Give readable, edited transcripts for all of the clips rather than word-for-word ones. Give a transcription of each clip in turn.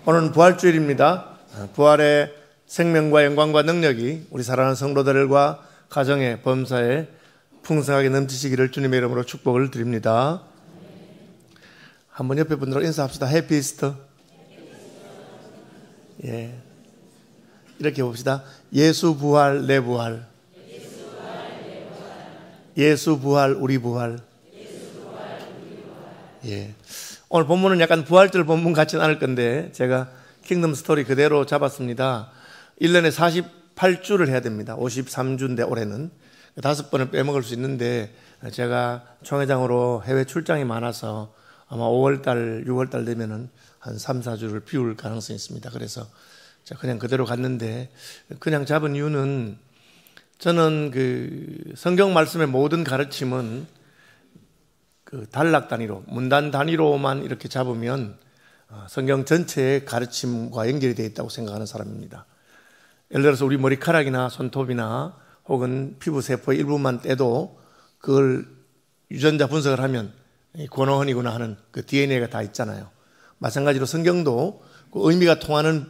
오늘은 부활주일입니다. 부활의 생명과 영광과 능력이 우리 사랑하는 성도들과 가정의 범사에 풍성하게 넘치시기를 주님의 이름으로 축복을 드립니다. 한번 옆에 분들하고 인사합시다. 해피 이스터. 예. 이렇게 봅시다. 예수 부활, 내 부활. 예수 부활, 우리 부활. 예. 오늘 본문은 약간 부활절 본문 같지는 않을 건데 제가 킹덤 스토리 그대로 잡았습니다. 1년에 48주를 해야 됩니다. 53주인데 올해는 5번을 빼먹을 수 있는데 제가 총회장으로 해외 출장이 많아서 아마 5월달, 6월달 되면은 한 3, 4주를 비울 가능성이 있습니다. 그래서 제가 그냥 그대로 갔는데 그냥 잡은 이유는 저는 그 성경 말씀의 모든 가르침은 그 단락 단위로, 문단 단위로만 이렇게 잡으면 성경 전체의 가르침과 연결이 되어 있다고 생각하는 사람입니다. 예를 들어서 우리 머리카락이나 손톱이나 혹은 피부 세포의 일부만 떼도 그걸 유전자 분석을 하면 권오헌이구나 하는 그 DNA가 다 있잖아요. 마찬가지로 성경도 그 의미가 통하는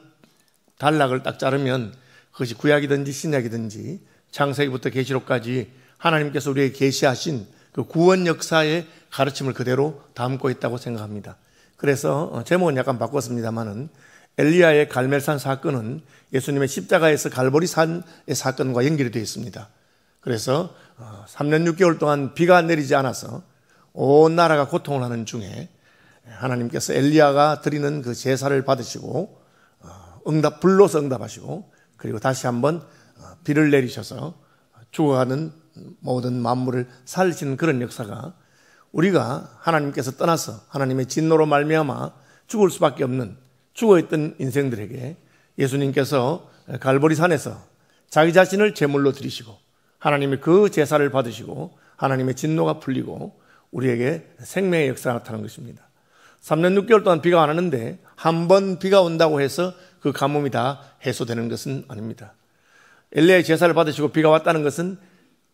단락을 딱 자르면 그것이 구약이든지 신약이든지 창세기부터 계시록까지 하나님께서 우리에게 계시하신 그 구원 역사의 가르침을 그대로 담고 있다고 생각합니다. 그래서 제목은 약간 바꿨습니다만은 엘리야의 갈멜산 사건은 예수님의 십자가에서 갈보리산의 사건과 연결이 되어 있습니다. 그래서 3년 6개월 동안 비가 내리지 않아서 온 나라가 고통을 하는 중에 하나님께서 엘리야가 드리는 그 제사를 받으시고 불로서 응답하시고 그리고 다시 한번 비를 내리셔서 죽어가는 모든 만물을 살리시는 그런 역사가 우리가 하나님께서 떠나서 하나님의 진노로 말미암아 죽을 수밖에 없는 죽어있던 인생들에게 예수님께서 갈보리산에서 자기 자신을 제물로 드리시고 하나님의 그 제사를 받으시고 하나님의 진노가 풀리고 우리에게 생명의 역사가 나타난 것입니다. 3년 6개월 동안 비가 안 왔는데 한 번 비가 온다고 해서 그 가뭄이 다 해소되는 것은 아닙니다. 엘리야의 제사를 받으시고 비가 왔다는 것은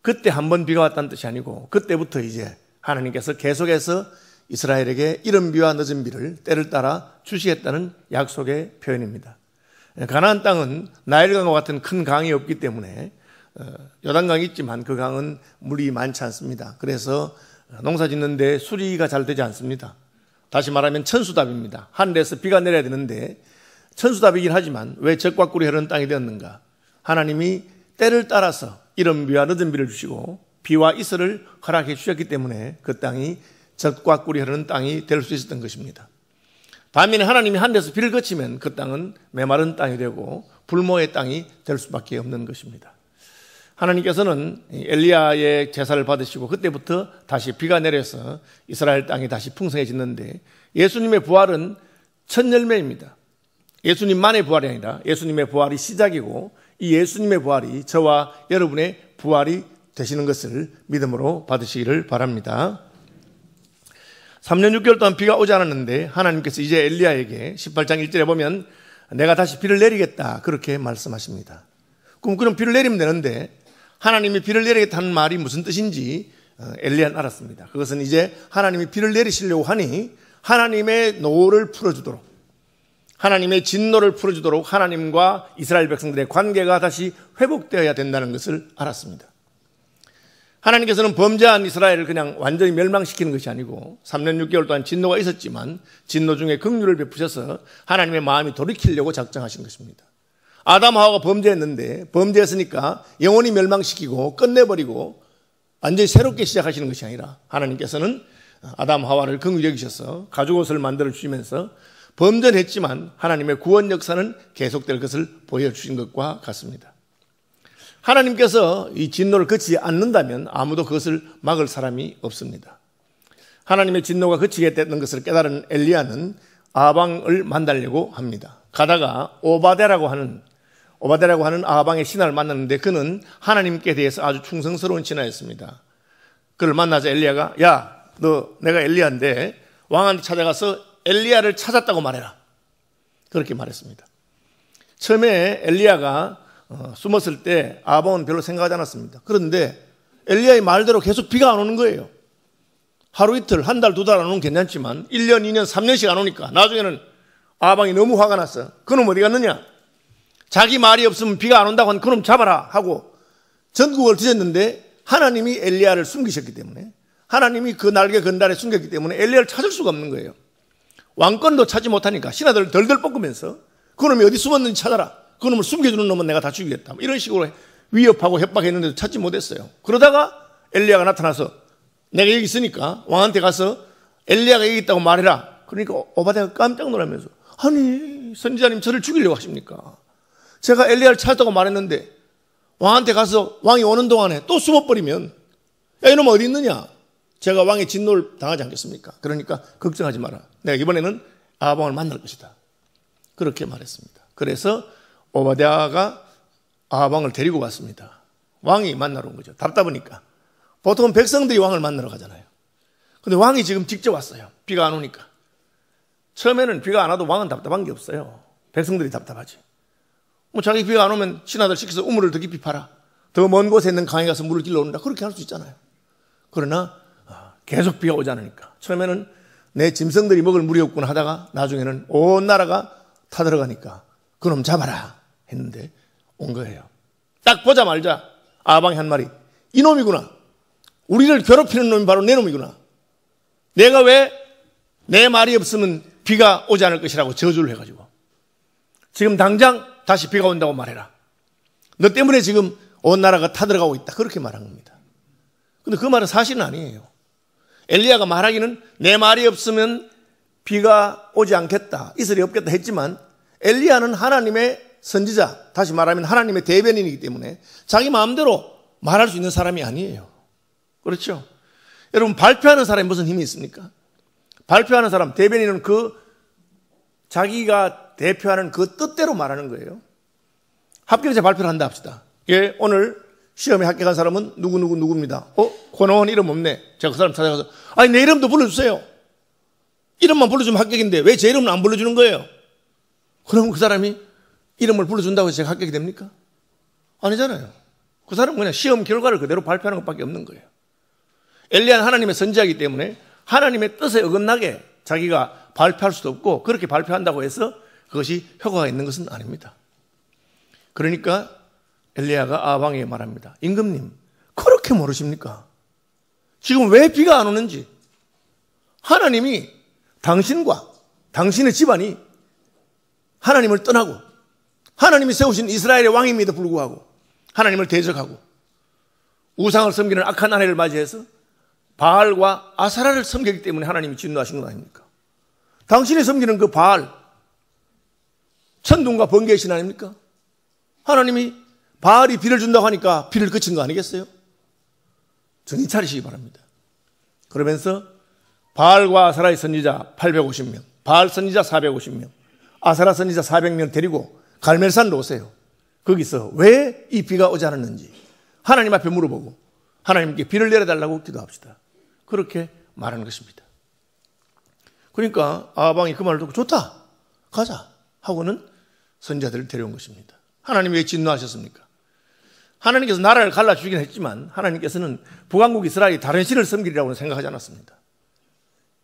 그때 한 번 비가 왔다는 뜻이 아니고 그때부터 이제 하나님께서 계속해서 이스라엘에게 이른 비와 늦은 비를 때를 따라 주시겠다는 약속의 표현입니다. 가나안 땅은 나일강과 같은 큰 강이 없기 때문에 요단강이 있지만 그 강은 물이 많지 않습니다. 그래서 농사 짓는데 수리가 잘 되지 않습니다. 다시 말하면 천수답입니다. 하늘에서 비가 내려야 되는데 천수답이긴 하지만 왜 젖과 꿀이 흐르는 땅이 되었는가? 하나님이 때를 따라서 이른 비와 늦은 비를 주시고 비와 이슬을 허락해 주셨기 때문에 그 땅이 젖과 꿀이 흐르는 땅이 될 수 있었던 것입니다. 반면에 하나님이 하늘에서 비를 그치면 그 땅은 메마른 땅이 되고 불모의 땅이 될 수밖에 없는 것입니다. 하나님께서는 엘리야의 제사를 받으시고 그때부터 다시 비가 내려서 이스라엘 땅이 다시 풍성해졌는데 예수님의 부활은 첫 열매입니다. 예수님만의 부활이 아니라 예수님의 부활이 시작이고 이 예수님의 부활이 저와 여러분의 부활이 되시는 것을 믿음으로 받으시기를 바랍니다. 3년 6개월 동안 비가 오지 않았는데 하나님께서 이제 엘리야에게 18장 1절에 보면 내가 다시 비를 내리겠다 그렇게 말씀하십니다. 그럼 비를 내리면 되는데 하나님이 비를 내리겠다는 말이 무슨 뜻인지 엘리야는 알았습니다. 그것은 이제 하나님이 비를 내리시려고 하니 하나님의 노를 풀어주도록 하나님의 진노를 풀어주도록 하나님과 이스라엘 백성들의 관계가 다시 회복되어야 된다는 것을 알았습니다. 하나님께서는 범죄한 이스라엘을 그냥 완전히 멸망시키는 것이 아니고 3년 6개월 동안 진노가 있었지만 진노 중에 긍휼을 베푸셔서 하나님의 마음이 돌이키려고 작정하신 것입니다. 아담 하와가 범죄했는데 범죄했으니까 영원히 멸망시키고 끝내버리고 완전히 새롭게 시작하시는 것이 아니라 하나님께서는 아담 하와를 긍휼히 여기셔서 가죽옷을 만들어 주시면서 범죄는 했지만 하나님의 구원 역사는 계속될 것을 보여주신 것과 같습니다. 하나님께서 이 진노를 그치지 않는다면 아무도 그것을 막을 사람이 없습니다. 하나님의 진노가 그치겠다는 것을 깨달은 엘리야는 아방을 만나려고 합니다. 가다가 오바데라고 하는 아방의 신하를 만났는데 그는 하나님께 대해서 아주 충성스러운 신하였습니다. 그를 만나자 엘리야가 야, 너 내가 엘리야인데 왕한테 찾아가서 엘리야를 찾았다고 말해라. 그렇게 말했습니다. 처음에 엘리야가 숨었을 때 아방은 별로 생각하지 않았습니다. 그런데 엘리야의 말대로 계속 비가 안 오는 거예요. 하루 이틀, 한 달, 두 달 안 오면 괜찮지만 1년, 2년, 3년씩 안 오니까 나중에는 아방이 너무 화가 났어. 그놈 어디 갔느냐? 자기 말이 없으면 비가 안 온다고 한 그놈 잡아라 하고 전국을 뒤졌는데 하나님이 엘리야를 숨기셨기 때문에, 하나님이 그 날개 건달에 숨겼기 때문에 엘리야를 찾을 수가 없는 거예요. 왕권도 찾지 못하니까 신하들 덜덜 볶으면서 그놈이 어디 숨었는지 찾아라. 그놈을 숨겨주는 놈은 내가 다 죽이겠다. 이런 식으로 위협하고 협박했는데도 찾지 못했어요. 그러다가 엘리야가 나타나서 내가 여기 있으니까 왕한테 가서 엘리야가 여기 있다고 말해라. 그러니까 오바댜가 깜짝 놀라면서, 아니 선지자님 저를 죽이려고 하십니까? 제가 엘리야를 찾았다고 말했는데 왕한테 가서 왕이 오는 동안에 또 숨어버리면, 야 이놈 어디 있느냐? 제가 왕의 진노를 당하지 않겠습니까? 그러니까 걱정하지 마라. 내가 이번에는 아방을 만날 것이다. 그렇게 말했습니다. 그래서 오바댜가 아방을 데리고 갔습니다. 왕이 만나러 온 거죠. 답답하니까. 보통은 백성들이 왕을 만나러 가잖아요. 근데 왕이 지금 직접 왔어요. 비가 안 오니까. 처음에는 비가 안 와도 왕은 답답한 게 없어요. 백성들이 답답하지. 뭐 자기 비가 안 오면 신하들 시켜서 우물을 더 깊이 파라. 더 먼 곳에 있는 강에 가서 물을 길러 온다. 그렇게 할 수 있잖아요. 그러나 계속 비가 오지 않으니까 처음에는 내 짐승들이 먹을 물이 없구나 하다가 나중에는 온 나라가 타들어가니까 그놈 잡아라 했는데 온 거예요. 딱 보자마자 아방이 한 말이, 이놈이구나. 우리를 괴롭히는 놈이 바로 내 놈이구나. 내가 왜 내 말이 없으면 비가 오지 않을 것이라고 저주를 해가지고 지금 당장 다시 비가 온다고 말해라. 너 때문에 지금 온 나라가 타들어가고 있다. 그렇게 말한 겁니다. 근데 그 말은 사실은 아니에요. 엘리야가 말하기는 내 말이 없으면 비가 오지 않겠다, 이슬이 없겠다 했지만 엘리야는 하나님의 선지자, 다시 말하면 하나님의 대변인이기 때문에 자기 마음대로 말할 수 있는 사람이 아니에요. 그렇죠? 여러분, 발표하는 사람이 무슨 힘이 있습니까? 발표하는 사람, 대변인은 그 자기가 대표하는 그 뜻대로 말하는 거예요. 합격자 발표를 한다 합시다. 예, 오늘 시험에 합격한 사람은 누구입니다. 권호원 이름 없네. 제가 그 사람 찾아가서, 아니 내 이름도 불러주세요. 이름만 불러주면 합격인데 왜 제 이름은 안 불러주는 거예요? 그럼 그 사람이 이름을 불러준다고 해서 제가 합격이 됩니까? 아니잖아요. 그 사람은 그냥 시험 결과를 그대로 발표하는 것밖에 없는 거예요. 엘리야는 하나님의 선지자이기 때문에 하나님의 뜻에 어긋나게 자기가 발표할 수도 없고, 그렇게 발표한다고 해서 그것이 효과가 있는 것은 아닙니다. 그러니까 엘리야가 아방에게 말합니다. 임금님, 그렇게 모르십니까? 지금 왜 비가 안 오는지. 하나님이 당신과 당신의 집안이 하나님을 떠나고 하나님이 세우신 이스라엘의 왕임에도 불구하고 하나님을 대적하고 우상을 섬기는 악한 아내를 맞이해서 바알과 아사라를 섬기기 때문에 하나님이 진노하신 건 아닙니까? 당신이 섬기는 그 바알, 천둥과 번개의 신 아닙니까? 하나님이 바알이 비를 준다고 하니까 비를 그친 거 아니겠어요? 정신 차리시기 바랍니다. 그러면서 바알과 아사라의 선지자 850명, 바알 선지자 450명, 아사라 선지자 400명 데리고 갈멜산으로 오세요. 거기서 왜 이 비가 오지 않았는지 하나님 앞에 물어보고 하나님께 비를 내려달라고 기도합시다. 그렇게 말하는 것입니다. 그러니까 아방이 그 말을 듣고 좋다, 가자 하고는 선지자들을 데려온 것입니다. 하나님 왜 진노하셨습니까? 하나님께서 나라를 갈라주긴 했지만 하나님께서는 북왕국 이스라엘이 다른 신을 섬기리라고는 생각하지 않았습니다.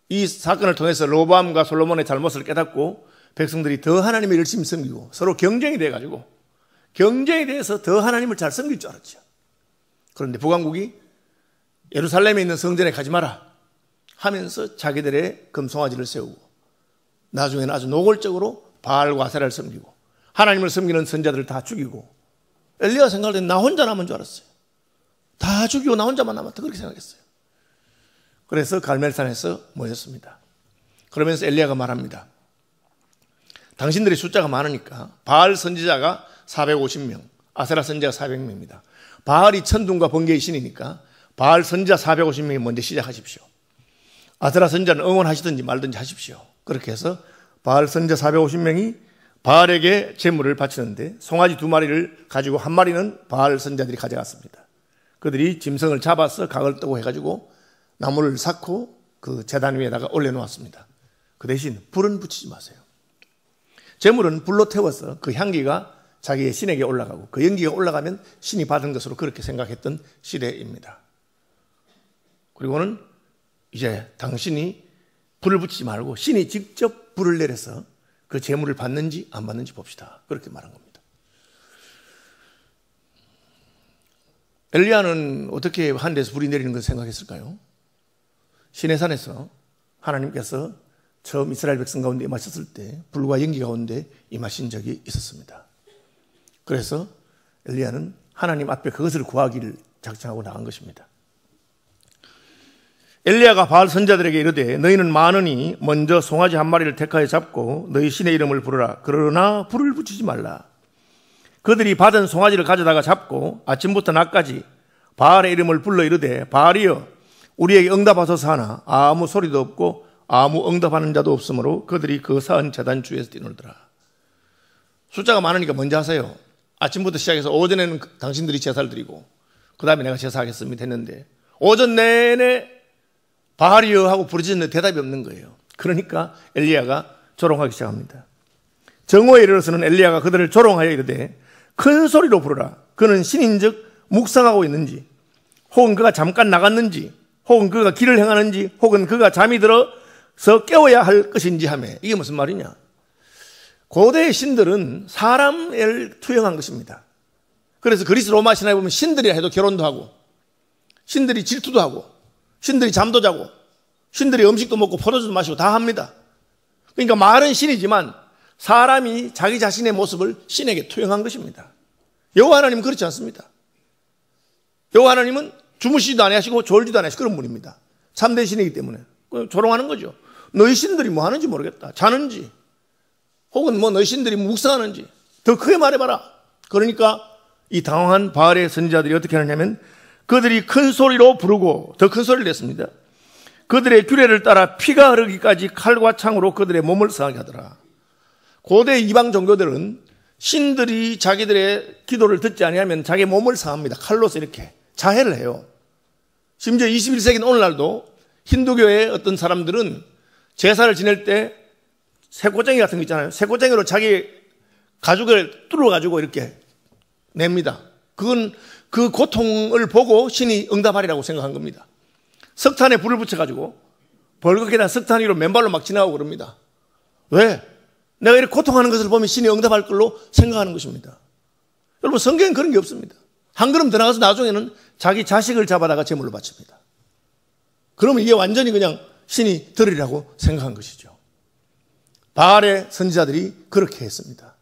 이 사건을 통해서 로보암과 솔로몬의 잘못을 깨닫고 백성들이 더 하나님을 열심히 섬기고 서로 경쟁이 돼가지고 경쟁에 대해서 더 하나님을 잘 섬길 줄 알았죠. 그런데 북왕국이 예루살렘에 있는 성전에 가지 마라 하면서 자기들의 금송아지를 세우고 나중에는 아주 노골적으로 바알과 아세라를 섬기고 하나님을 섬기는 선자들을 다 죽이고, 엘리야가 생각할 때 나 혼자 남은 줄 알았어요. 다 죽이고 나 혼자만 남았다, 그렇게 생각했어요. 그래서 갈멜산에서 모였습니다. 그러면서 엘리야가 말합니다. 당신들의 숫자가 많으니까 바알 선지자가 450명, 아세라 선지자가 400명입니다. 바알이 천둥과 번개의 신이니까 바알 선지자 450명이 먼저 시작하십시오. 아세라 선지자는 응원하시든지 말든지 하십시오. 그렇게 해서 바알 선지자 450명이 바알에게 제물을 바치는데 송아지 2마리를 가지고 1마리는 바알 선지자들이 가져갔습니다. 그들이 짐승을 잡아서 각을 뜨고 해가지고 나무를 삭고 그 제단 위에다가 올려놓았습니다. 그 대신 불은 붙이지 마세요. 제물은 불로 태워서 그 향기가 자기의 신에게 올라가고 그 연기가 올라가면 신이 받은 것으로 그렇게 생각했던 시대입니다. 그리고는 이제 당신이 불을 붙이지 말고 신이 직접 불을 내려서 그 재물을 받는지 안 받는지 봅시다. 그렇게 말한 겁니다. 엘리야는 어떻게 하늘에서 불이 내리는 것을 생각했을까요? 시내산에서 하나님께서 처음 이스라엘 백성 가운데 임하셨을 때 불과 연기 가운데 임하신 적이 있었습니다. 그래서 엘리야는 하나님 앞에 그것을 구하기를 작정하고 나간 것입니다. 엘리야가 바알 선지자들에게 이르되 너희는 많으니 먼저 송아지 한 마리를 택하여 잡고 너희 신의 이름을 부르라. 그러나 불을 붙이지 말라. 그들이 받은 송아지를 가져다가 잡고 아침부터 낮까지 바알의 이름을 불러 이르되 바알이여 우리에게 응답하소서 하나 아무 소리도 없고 아무 응답하는 자도 없으므로 그들이 그 사은 제단 주에서 뛰놀더라. 숫자가 많으니까 먼저 하세요. 아침부터 시작해서 오전에는 당신들이 제사를 드리고 그 다음에 내가 제사하겠습니다 했는데 오전 내내 바알이여 하고 부르짖는데 대답이 없는 거예요. 그러니까 엘리야가 조롱하기 시작합니다. 정오에 이르러서는 엘리야가 그들을 조롱하여 이르되 큰 소리로 부르라. 그는 신인즉 묵상하고 있는지 혹은 그가 잠깐 나갔는지 혹은 그가 길을 행하는지 혹은 그가 잠이 들어서 깨워야 할 것인지 하며 이게 무슨 말이냐. 고대의 신들은 사람을 투영한 것입니다. 그래서 그리스 로마 신화에 보면 신들이라 해도 결혼도 하고 신들이 질투도 하고 신들이 잠도 자고 신들이 음식도 먹고 포도주도 마시고 다 합니다. 그러니까 말은 신이지만 사람이 자기 자신의 모습을 신에게 투영한 것입니다. 여호와 하나님은 그렇지 않습니다. 여호와 하나님은 주무시지도 아니하시고 졸지도 아니하시고 그런 분입니다. 참된 신이기 때문에 조롱하는 거죠. 너희 신들이 뭐 하는지 모르겠다. 자는지 혹은 뭐 너희 신들이 묵상하는지 더 크게 말해봐라. 그러니까 이 당황한 바알의 선지자들이 어떻게 하느냐면 그들이 큰 소리로 부르고 더 큰 소리를 냈습니다. 그들의 규례를 따라 피가 흐르기까지 칼과 창으로 그들의 몸을 상하게 하더라. 고대 이방 종교들은 신들이 자기들의 기도를 듣지 아니하면 자기 몸을 상합니다. 칼로서 이렇게 자해를 해요. 심지어 21세기는 오늘날도 힌두교의 어떤 사람들은 제사를 지낼 때 쇠고쟁이 같은 거 있잖아요. 쇠고쟁이로 자기 가죽을 뚫어가지고 이렇게 냅니다. 그건 그 고통을 보고 신이 응답하리라고 생각한 겁니다. 석탄에 불을 붙여가지고 벌겋게다 석탄 위로 맨발로 막 지나가고 그럽니다. 왜? 내가 이렇게 고통하는 것을 보면 신이 응답할 걸로 생각하는 것입니다. 여러분 성경엔 그런 게 없습니다. 한 걸음 더 나가서 나중에는 자기 자식을 잡아다가 제물로 바칩니다. 그러면 이게 완전히 그냥 신이 들으리라고 생각한 것이죠. 바알의 선지자들이 그렇게 했습니다.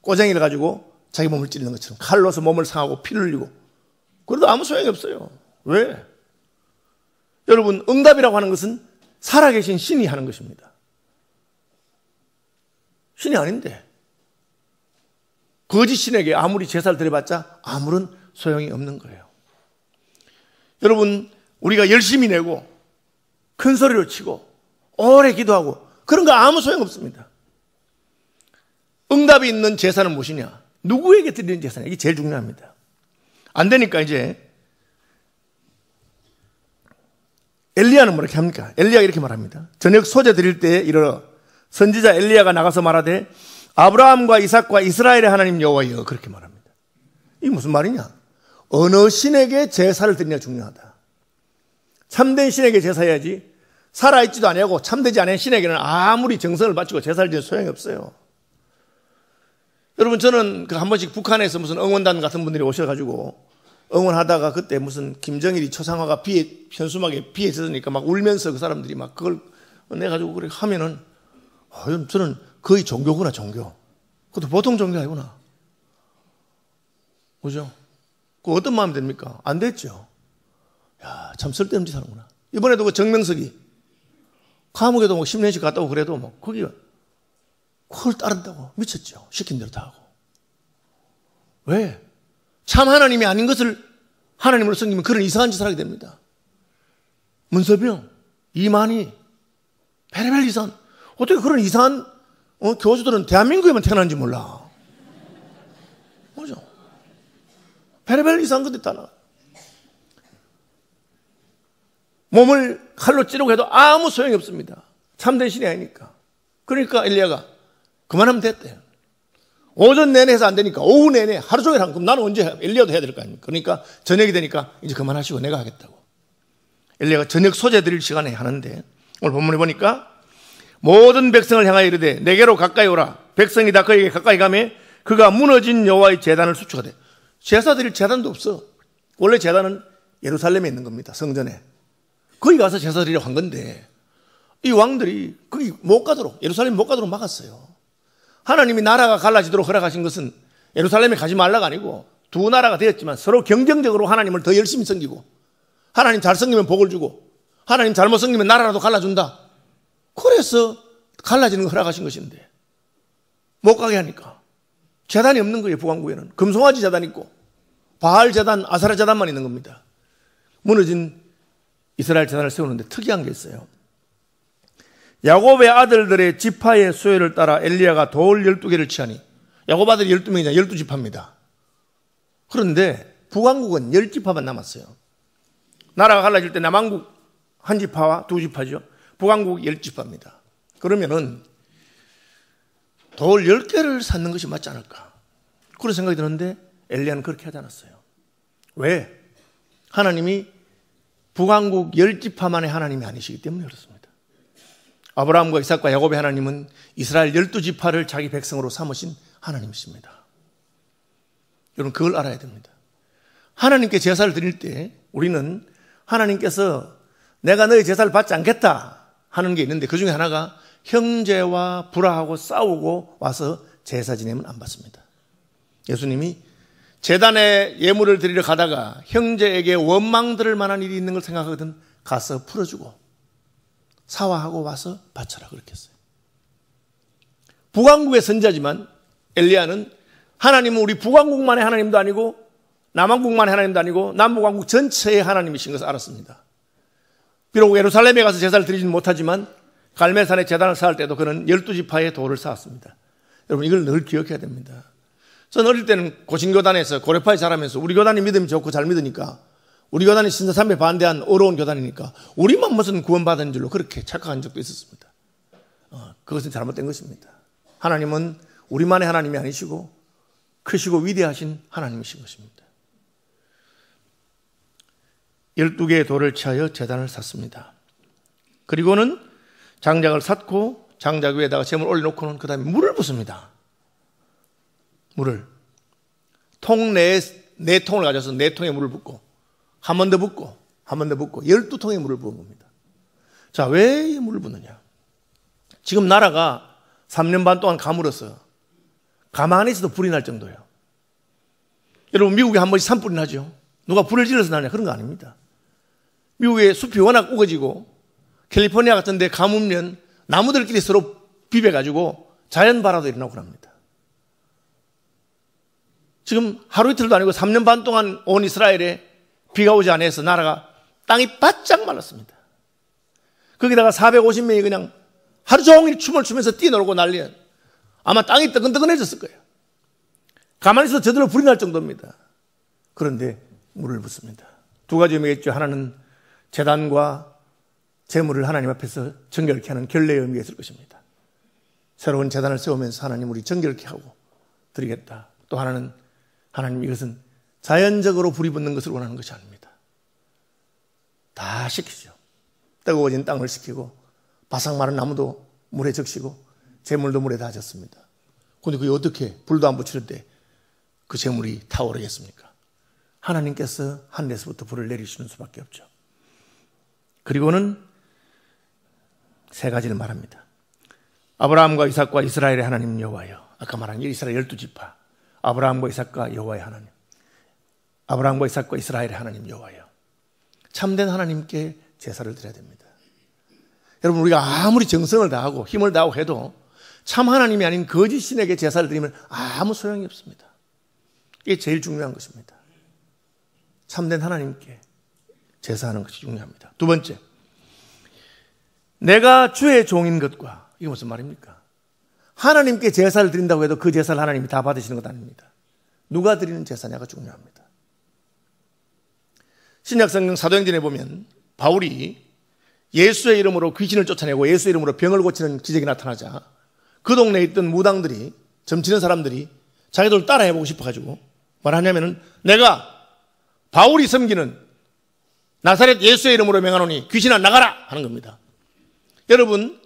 꼬쟁이를 가지고 자기 몸을 찌르는 것처럼 칼로서 몸을 상하고 피를 흘리고 그래도 아무 소용이 없어요. 왜? 여러분 응답이라고 하는 것은 살아계신 신이 하는 것입니다. 신이 아닌데 거짓 신에게 아무리 제사를 드려봤자 아무런 소용이 없는 거예요. 여러분 우리가 열심히 내고 큰 소리로 치고 오래 기도하고 그런 거 아무 소용 없습니다. 응답이 있는 제사는 무엇이냐? 누구에게 드리는 제사냐? 이게 제일 중요합니다. 안 되니까 이제 엘리야는 뭐렇게 합니까? 엘리야가 이렇게 말합니다. 저녁 소재 드릴 때에 이르러 선지자 엘리야가 나가서 말하되 아브라함과 이삭과 이스라엘의 하나님 여호와여 그렇게 말합니다. 이게 무슨 말이냐? 어느 신에게 제사를 드리냐 중요하다. 참된 신에게 제사해야지 살아있지도 아니하고 참되지 않은 신에게는 아무리 정성을 바치고 제사를 드리는 소용이 없어요. 여러분 저는 한 번씩 북한에서 무슨 응원단 같은 분들이 오셔가지고 응원하다가 그때 무슨 김정일이 초상화가 현수막에 비에 젖으니까 막 울면서 그 사람들이 막 그걸 내가지고 그렇게 하면은 저는 거의 종교구나 종교. 그것도 보통 종교 아니구나. 그죠? 그 어떤 마음이 됩니까? 안 됐죠. 야, 참 쓸데없는 짓 하는구나. 이번에도 그 정명석이 감옥에도 뭐 10년씩 갔다 오고 그래도 뭐 거기가 그걸 따른다고 미쳤죠. 시킨 대로 다 하고. 왜? 참 하나님이 아닌 것을 하나님으로 섬기면 그런 이상한 짓을 하게 됩니다. 문서병, 이만희, 별의별 이상한 어떻게 그런 이상한 교주들은 대한민국에만 태어난지 몰라. 뭐죠? 별의별 이상한 것들이 다 나와요. 몸을 칼로 찌르고 해도 아무 소용이 없습니다. 참된 신이 아니니까. 그러니까 엘리야가 그만하면 됐대요. 오전 내내 해서 안 되니까 오후 내내 하루 종일 하면 그럼 나는 언제 엘리야도 해야 될 거 아닙니까? 그러니까 저녁이 되니까 이제 그만하시고 내가 하겠다고. 엘리야가 저녁 소재 드릴 시간에 하는데 오늘 본문에 보니까 모든 백성을 향하여 이르되 내게로 가까이 오라. 백성이 다 그에게 가까이 가매 그가 무너진 여호와의 제단을 수축하되. 제사 드릴 제단도 없어. 원래 제단은 예루살렘에 있는 겁니다. 성전에. 거기 가서 제사 드리려고 한 건데 이 왕들이 거기 못 가도록, 예루살렘 못 가도록 막았어요. 하나님이 나라가 갈라지도록 허락하신 것은 예루살렘에 가지 말라가 아니고 두 나라가 되었지만 서로 경쟁적으로 하나님을 더 열심히 섬기고, 하나님 잘 섬기면 복을 주고 하나님 잘못 섬기면 나라라도 갈라준다. 그래서 갈라지는 걸 허락하신 것인데 못 가게 하니까 제단이 없는 거예요. 북왕국에는 금송아지 제단 있고 바알 제단, 아사라 제단만 있는 겁니다. 무너진 이스라엘 제단을 세우는데 특이한 게 있어요. 야곱의 아들들의 지파의 수요를 따라 엘리야가 돌 12개를 취하니, 야곱 아들이 12명이냐 12지파입니다. 그런데 북왕국은 10지파만 남았어요. 나라가 갈라질 때 남왕국 한 지파와 두 지파죠. 북왕국 10지파입니다. 그러면은 돌 10개를 쌓는 것이 맞지 않을까, 그런 생각이 드는데 엘리야는 그렇게 하지 않았어요. 왜? 하나님이 북왕국 10지파만의 하나님이 아니시기 때문에 그렇습니다. 아브라함과 이삭과 야곱의 하나님은 이스라엘 12지파를 자기 백성으로 삼으신 하나님이십니다. 여러분 그걸 알아야 됩니다. 하나님께 제사를 드릴 때 우리는 하나님께서 내가 너의 제사를 받지 않겠다 하는 게 있는데, 그 중에 하나가 형제와 불화하고 싸우고 와서 제사 지내면 안 받습니다. 예수님이 제단에 예물을 드리러 가다가 형제에게 원망 들을 만한 일이 있는 걸 생각하거든 가서 풀어주고 사화하고 와서 바쳐라, 그렇게 했어요. 북왕국의 선자지만 엘리야는 하나님은 우리 북왕국만의 하나님도 아니고 남왕국만의 하나님도 아니고 남북왕국 전체의 하나님이신 것을 알았습니다. 비록 예루살렘에 가서 제사를 드리지는 못하지만 갈멜산에 제단을 쌓을 때도 그는 12지파의 돌을 쌓았습니다. 여러분 이걸 늘 기억해야 됩니다. 저는 어릴 때는 고신교단에서 고려파에 자라면서 우리 교단이 믿음이 좋고 잘 믿으니까, 우리 교단이 신사삼에 반대한 어려운 교단이니까 우리만 무슨 구원받은 줄로 그렇게 착각한 적도 있었습니다. 그것은 잘못된 것입니다. 하나님은 우리만의 하나님이 아니시고 크시고 위대하신 하나님이신 것입니다. 12개의 돌을 취하여 제단을 샀습니다. 그리고는 장작을 샀고 장작 위에다가 재물을 올려놓고는 그 다음에 물을 붓습니다. 물을 통 네 통을 가져서 4통의 물을 붓고 한 번 더 붓고 한 번 더 붓고 12통의 물을 부은 겁니다. 자, 왜 이 물을 붓느냐? 지금 나라가 3년 반 동안 가물어서 가만히 있어도 불이 날 정도예요. 여러분 미국에 한 번씩 산불이 나죠. 누가 불을 질러서 나냐? 그런 거 아닙니다. 미국의 숲이 워낙 우거지고 캘리포니아 같은 데 가뭄면 나무들끼리 서로 비벼가지고 자연발화도 일어나고 그럽니다. 지금 하루 이틀도 아니고 3년 반 동안 온 이스라엘에 비가 오지 않아서 나라가 땅이 바짝 말랐습니다. 거기다가 450명이 그냥 하루 종일 춤을 추면서 뛰놀고 난리야. 아마 땅이 뜨끈뜨끈해졌을 거예요. 가만히 있어도 저절로 불이 날 정도입니다. 그런데 물을 붓습니다. 두 가지 의미가 있죠. 하나는 제단과 제물을 하나님 앞에서 정결케 하는 결례의 의미가 있을 것입니다. 새로운 제단을 세우면서 하나님 우리 정결케 하고 드리겠다. 또 하나는 하나님 이것은 자연적으로 불이 붙는 것을 원하는 것이 아닙니다. 다 식히죠. 뜨거워진 땅을 식히고 바싹 마른 나무도 물에 적시고 제물도 물에 다 졌습니다. 그런데 그게 어떻게 불도 안 붙이는데 그 제물이 타오르겠습니까? 하나님께서 하늘에서부터 불을 내리시는 수밖에 없죠. 그리고는 세 가지를 말합니다. 아브라함과 이삭과 이스라엘의 하나님 여호와여. 아까 말한 이스라엘 12지파. 아브라함과 이삭과 여호와의 하나님. 아브라함과 이삭과 이스라엘의 하나님 여호와여. 참된 하나님께 제사를 드려야 됩니다. 여러분 우리가 아무리 정성을 다하고 힘을 다하고 해도 참 하나님이 아닌 거짓 신에게 제사를 드리면 아무 소용이 없습니다. 이게 제일 중요한 것입니다. 참된 하나님께 제사하는 것이 중요합니다. 두 번째, 내가 주의 종인 것과, 이게 무슨 말입니까? 하나님께 제사를 드린다고 해도 그 제사를 하나님이 다 받으시는 것 아닙니다. 누가 드리는 제사냐가 중요합니다. 신약성경 사도행전에 보면 바울이 예수의 이름으로 귀신을 쫓아내고 예수의 이름으로 병을 고치는 기적이 나타나자 그 동네에 있던 무당들이, 점치는 사람들이 자기들 따라해보고 싶어가지고 말하냐면은 내가 바울이 섬기는 나사렛 예수의 이름으로 명하노니 귀신아 나가라 하는 겁니다. 여러분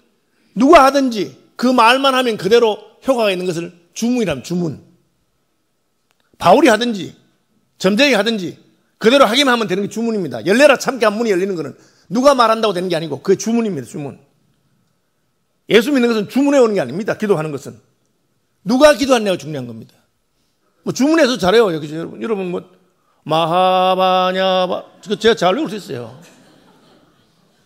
누가 하든지 그 말만 하면 그대로 효과가 있는 것을 주문이라면 주문. 바울이 하든지 점쟁이 하든지 그대로 하기만 하면 되는 게 주문입니다. 열려라 참깨 한 문이 열리는 것은 누가 말한다고 되는 게 아니고 그게 주문입니다. 주문. 예수 믿는 것은 주문해 오는 게 아닙니다. 기도하는 것은. 누가 기도하냐가 중요한 겁니다. 뭐 주문해서 잘해요. 여러분 뭐 마하바냐바 제가 잘 외울 수 있어요.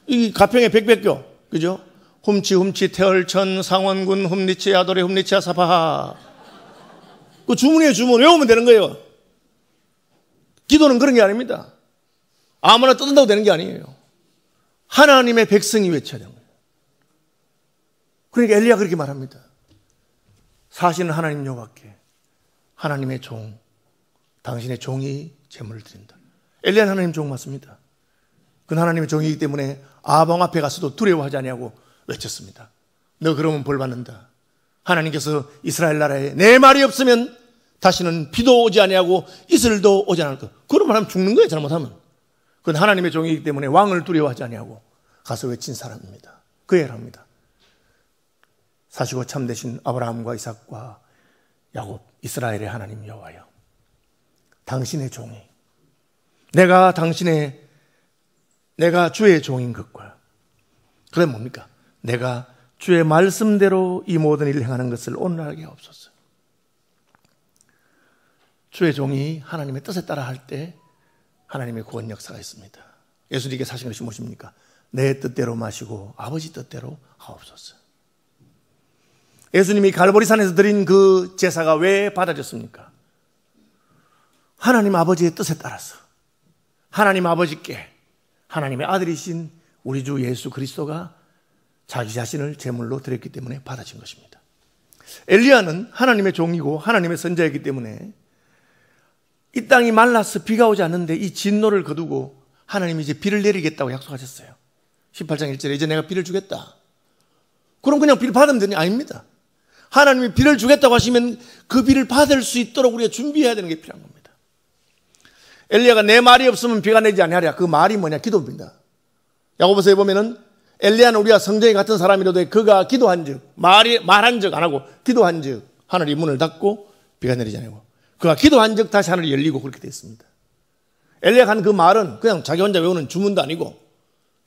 이 가평의 백백교 그죠? 훔치 태얼천 상원군 훔리치 아도레 훔리치 아사파하. 그 주문이에요. 주문. 외우면 되는 거예요. 기도는 그런 게 아닙니다. 아무나 떠든다고 되는 게 아니에요. 하나님의 백성이 외쳐야 되는 거예요. 그러니까 엘리야가 그렇게 말합니다. 사실은 하나님 여호와께 하나님의 종 당신의 종이 제물을 드린다. 엘리야는 하나님 종 맞습니다. 그는 하나님의 종이기 때문에 아방 앞에 가서도 두려워하지 아니하고 외쳤습니다. 너 그러면 벌 받는다. 하나님께서 이스라엘 나라에 내 말이 없으면 다시는 비도 오지 아니하고 이슬도 오지 않을 것. 그런 말 하면 죽는 거예요. 잘못하면. 그건 하나님의 종이기 때문에 왕을 두려워하지 아니하고 가서 외친 사람입니다. 그 예를 합니다. 사시고 참되신 아브라함과 이삭과 야곱 이스라엘의 하나님 여호와여, 당신의 종이 내가 주의 종인 것과 그게 뭡니까? 내가 주의 말씀대로 이 모든 일을 행하는 것을 오늘 알게 하옵소서. 주의 종이 하나님의 뜻에 따라 할 때 하나님의 구원 역사가 있습니다. 예수님께 사신 것이 무엇입니까? 내 뜻대로 마시고 아버지 뜻대로 하옵소서. 예수님이 갈보리산에서 드린 그 제사가 왜 받아졌습니까? 하나님 아버지의 뜻에 따라서 하나님 아버지께 하나님의 아들이신 우리 주 예수 그리스도가 자기 자신을 제물로 드렸기 때문에 받아진 것입니다. 엘리야는 하나님의 종이고 하나님의 선자이기 때문에 이 땅이 말라서 비가 오지 않는데 이 진노를 거두고 하나님이 이제 비를 내리겠다고 약속하셨어요. 18장 1절에 이제 내가 비를 주겠다. 그럼 그냥 비를 받으면 되냐? 아닙니다. 하나님이 비를 주겠다고 하시면 그 비를 받을 수 있도록 우리가 준비해야 되는 게 필요한 겁니다. 엘리야가 내 말이 없으면 비가 내리지 아니하랴. 그 말이 뭐냐? 기도입니다. 야고보서에 보면은 엘리야는 우리가 성전이 같은 사람이라도 그가 기도한 즉 말한 즉 안 하고 기도한 즉 하늘이 문을 닫고 비가 내리지 않고 그가 기도한 즉 다시 하늘이 열리고 그렇게 되어 있습니다. 엘리야가 한 그 말은 그냥 자기 혼자 외우는 주문도 아니고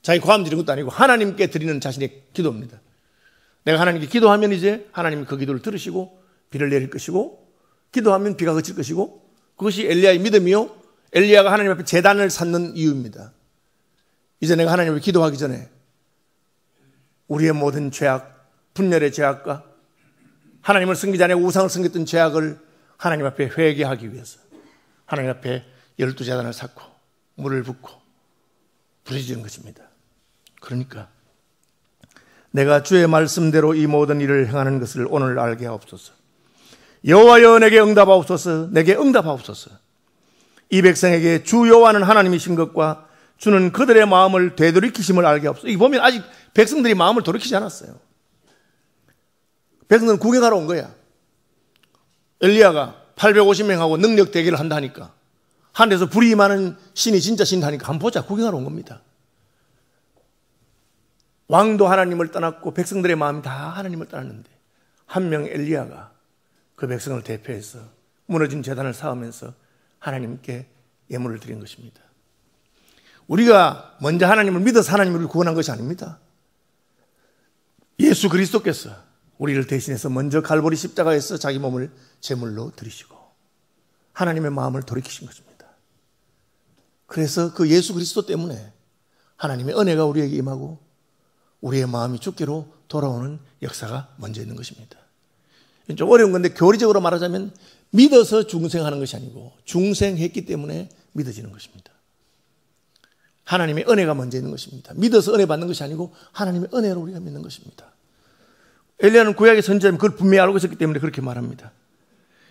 자기 고함 지르는 것도 아니고 하나님께 드리는 자신의 기도입니다. 내가 하나님께 기도하면 이제 하나님이 그 기도를 들으시고 비를 내릴 것이고 기도하면 비가 그칠 것이고 그것이 엘리야의 믿음이요 엘리야가 하나님 앞에 제단을 쌓는 이유입니다. 이제 내가 하나님 앞에 기도하기 전에 우리의 모든 죄악, 분열의 죄악과 하나님을 섬기지 않고 우상을 섬겼던 죄악을 하나님 앞에 회개하기 위해서 하나님 앞에 12제단을 쌓고 물을 붓고 부르짖는 것입니다. 그러니까 내가 주의 말씀대로 이 모든 일을 행하는 것을 오늘 알게 하옵소서. 여호와여 내게 응답하옵소서. 내게 응답하옵소서. 이 백성에게 주 여호와는 하나님이신 것과 주는 그들의 마음을 되돌이키심을 알게 하옵소서. 이거 보면 아직 백성들이 마음을 돌이키지 않았어요. 백성들은 구경하러 온 거야. 엘리야가 850명하고 능력 대결을 한다니까 하늘에서 불이 많은 신이 진짜 신 하니까 한번 보자. 구경하러 온 겁니다. 왕도 하나님을 떠났고 백성들의 마음이 다 하나님을 떠났는데 한 명 엘리야가 그 백성을 대표해서 무너진 제단을 쌓으면서 하나님께 예물을 드린 것입니다. 우리가 먼저 하나님을 믿어서 하나님을 구원한 것이 아닙니다. 예수 그리스도께서 우리를 대신해서 먼저 갈보리 십자가에서 자기 몸을 제물로 드리시고 하나님의 마음을 돌이키신 것입니다. 그래서 그 예수 그리스도 때문에 하나님의 은혜가 우리에게 임하고 우리의 마음이 죽기로 돌아오는 역사가 먼저 있는 것입니다. 좀 어려운 건데 교리적으로 말하자면 믿어서 중생하는 것이 아니고 중생했기 때문에 믿어지는 것입니다. 하나님의 은혜가 먼저 있는 것입니다. 믿어서 은혜 받는 것이 아니고 하나님의 은혜로 우리가 믿는 것입니다. 엘리야는 구약의 선지자는 그걸 분명히 알고 있었기 때문에 그렇게 말합니다.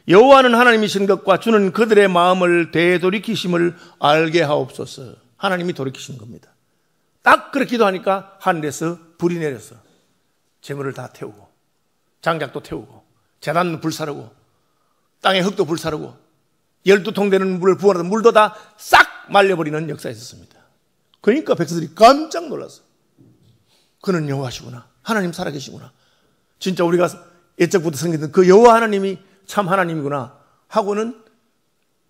여호와는 하나님이신 것과 주는 그들의 마음을 되돌이키심을 알게 하옵소서. 하나님이 돌이키신 겁니다. 딱 그렇게 기도하니까 하늘에서 불이 내려서 재물을 다 태우고 장작도 태우고 제단은 불사르고 땅에 흙도 불사르고 12통 되는 물을 부어놔도 물도 다 싹 말려버리는 역사가 있었습니다. 그러니까 백성들이 깜짝 놀라서 그는 여호와시구나. 하나님 살아계시구나. 진짜 우리가 옛적부터 섬기던 그 여호와 하나님이 참 하나님이구나 하고는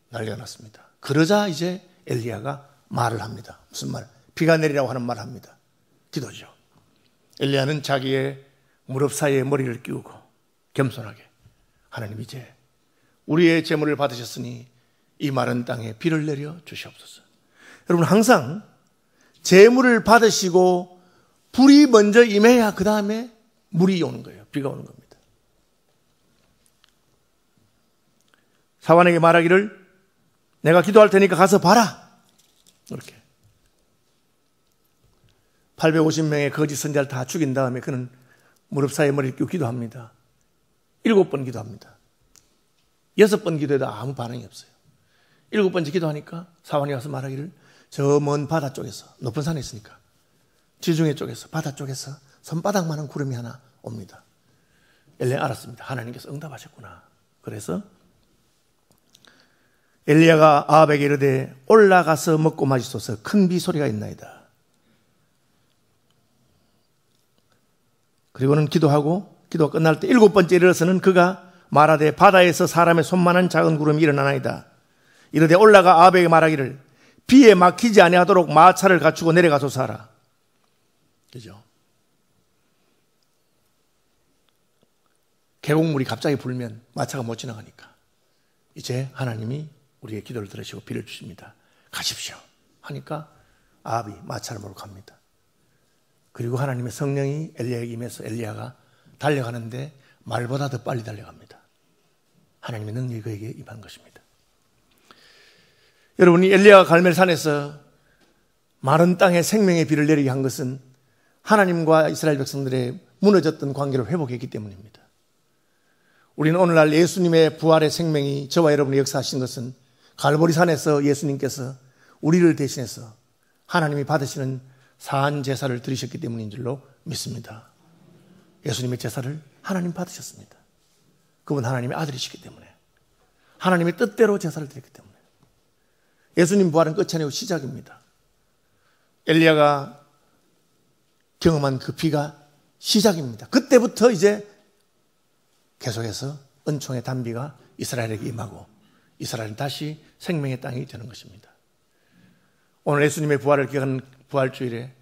난리가 났습니다. 그러자 이제 엘리야가 말을 합니다. 무슨 말? 비가 내리라고 하는 말을 합니다. 기도죠. 엘리야는 자기의 무릎 사이에 머리를 끼우고 겸손하게 하나님 이제 우리의 재물을 받으셨으니 이 마른 땅에 비를 내려 주시옵소서. 여러분 항상 재물을 받으시고 불이 먼저 임해야 그 다음에 물이 오는 거예요. 비가 오는 겁니다. 사환에게 말하기를 내가 기도할 테니까 가서 봐라. 이렇게 850명의 거짓 선자를 다 죽인 다음에 그는 무릎 사이에 머리를 끼고 기도합니다. 7번 기도합니다. 6번 기도해도 아무 반응이 없어요. 7번째 기도하니까 사환이 와서 말하기를 저 먼 바다 쪽에서 높은 산에 있으니까 지중해 쪽에서 바다 쪽에서 손바닥만한 구름이 하나 옵니다. 엘리야 알았습니다. 하나님께서 응답하셨구나. 그래서 엘리야가 아합에게 이르되 올라가서 먹고 마시소서 큰 비 소리가 있나이다. 그리고는 기도하고 기도가 끝날 때 7번째 일어서는 그가 말하되 바다에서 사람의 손만한 작은 구름이 일어나나이다. 이르되 올라가 아합에게 말하기를 비에 막히지 아니하도록 마차를 갖추고 내려가소서 하라. 그죠? 계곡물이 갑자기 불면 마차가 못 지나가니까 이제 하나님이 우리의 기도를 들으시고 비를 주십니다. 가십시오 하니까 아합이 마차를 몰고 갑니다. 그리고 하나님의 성령이 엘리야에게 임해서 엘리야가 달려가는데 말보다 더 빨리 달려갑니다. 하나님의 능력이 그에게 임한 것입니다. 여러분이 엘리야가 갈멜산에서 마른 땅에 생명의 비를 내리게 한 것은 하나님과 이스라엘 백성들의 무너졌던 관계를 회복했기 때문입니다. 우리는 오늘날 예수님의 부활의 생명이 저와 여러분이 역사하신 것은 갈보리산에서 예수님께서 우리를 대신해서 하나님이 받으시는 사한 제사를 드리셨기 때문인 줄로 믿습니다. 예수님의 제사를 하나님 받으셨습니다. 그분 하나님의 아들이시기 때문에 하나님의 뜻대로 제사를 드렸기 때문에 예수님 부활은 끝이 아니고 시작입니다. 엘리야가 경험한 그 비가 시작입니다. 그때부터 이제 계속해서 은총의 단비가 이스라엘에게 임하고 이스라엘은 다시 생명의 땅이 되는 것입니다. 오늘 예수님의 부활을 기억하는 부활주일에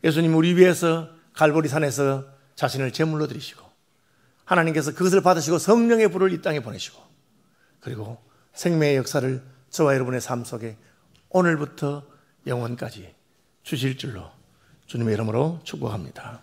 예수님 우리 위해서 갈보리산에서 자신을 제물로 드리시고 하나님께서 그것을 받으시고 성령의 불을 이 땅에 보내시고 그리고 생명의 역사를 저와 여러분의 삶 속에 오늘부터 영원까지 주실 줄로 주님의 이름으로 축복합니다.